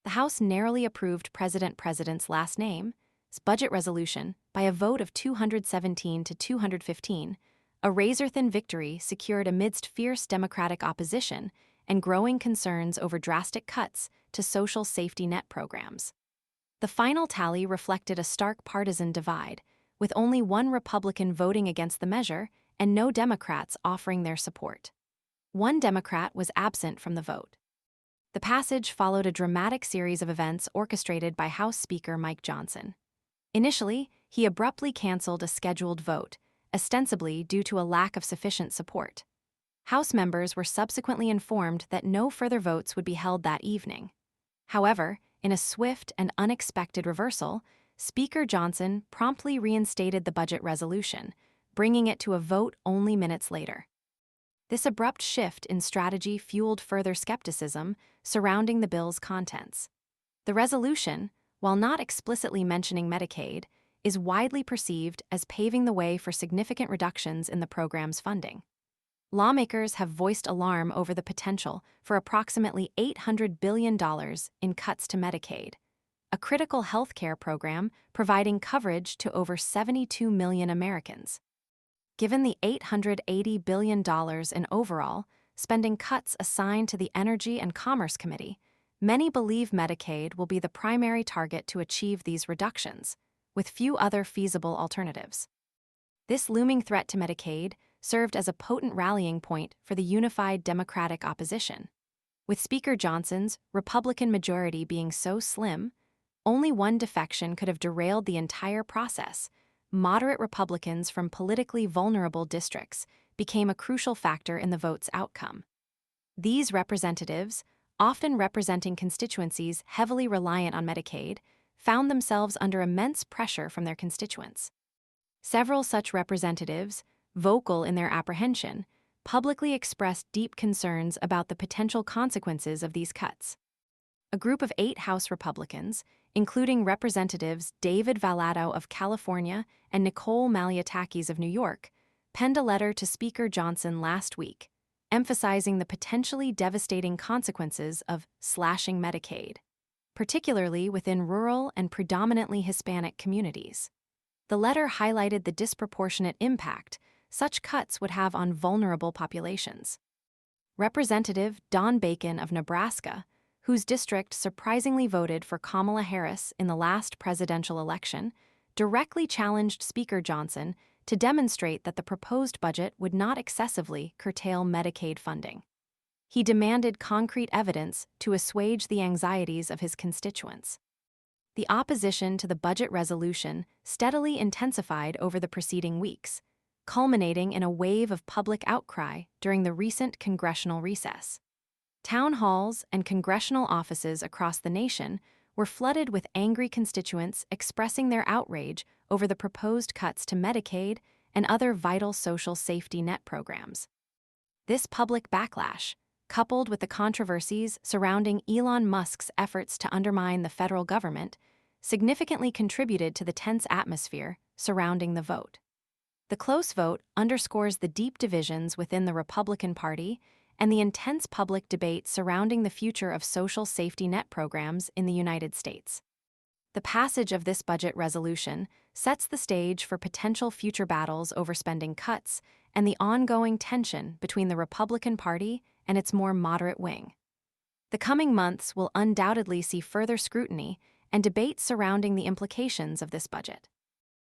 the House narrowly approved President's last name's budget resolution by a vote of 217 to 215, a razor-thin victory secured amidst fierce Democratic opposition and growing concerns over drastic cuts to social safety net programs. The final tally reflected a stark partisan divide, with only one Republican voting against the measure and no Democrats offering their support. One Democrat was absent from the vote. The passage followed a dramatic series of events orchestrated by House Speaker Mike Johnson. Initially, he abruptly canceled a scheduled vote, ostensibly due to a lack of sufficient support. House members were subsequently informed that no further votes would be held that evening. However, in a swift and unexpected reversal, Speaker Johnson promptly reinstated the budget resolution, bringing it to a vote only minutes later. This abrupt shift in strategy fueled further skepticism surrounding the bill's contents. The resolution, while not explicitly mentioning Medicaid, is widely perceived as paving the way for significant reductions in the program's funding. Lawmakers have voiced alarm over the potential for approximately $800 billion in cuts to Medicaid, a critical health care program providing coverage to over 72 million Americans. Given the $880 billion in overall spending cuts assigned to the Energy and Commerce Committee, many believe Medicaid will be the primary target to achieve these reductions, with few other feasible alternatives. This looming threat to Medicaid served as a potent rallying point for the unified Democratic opposition. With Speaker Johnson's Republican majority being so slim, only one defection could have derailed the entire process. Moderate Republicans from politically vulnerable districts became a crucial factor in the vote's outcome. These representatives, often representing constituencies heavily reliant on Medicaid, found themselves under immense pressure from their constituents. Several such representatives, vocal in their apprehension, publicly expressed deep concerns about the potential consequences of these cuts. A group of 8 House Republicans, including Representatives David Valado of California and Nicole Malliotakis of New York, penned a letter to Speaker Johnson last week, emphasizing the potentially devastating consequences of slashing Medicaid, particularly within rural and predominantly Hispanic communities. The letter highlighted the disproportionate impact such cuts would have on vulnerable populations. Representative Don Bacon of Nebraska, whose district surprisingly voted for Kamala Harris in the last presidential election, directly challenged Speaker Johnson to demonstrate that the proposed budget would not excessively curtail Medicaid funding. He demanded concrete evidence to assuage the anxieties of his constituents. The opposition to the budget resolution steadily intensified over the preceding weeks, culminating in a wave of public outcry during the recent congressional recess. Town halls and congressional offices across the nation were flooded with angry constituents expressing their outrage over the proposed cuts to Medicaid and other vital social safety net programs. This public backlash, coupled with the controversies surrounding Elon Musk's efforts to undermine the federal government, significantly contributed to the tense atmosphere surrounding the vote. The close vote underscores the deep divisions within the Republican Party and the intense public debate surrounding the future of social safety net programs in the United States. The passage of this budget resolution sets the stage for potential future battles over spending cuts and the ongoing tension between the Republican Party and its more moderate wing. The coming months will undoubtedly see further scrutiny and debate surrounding the implications of this budget.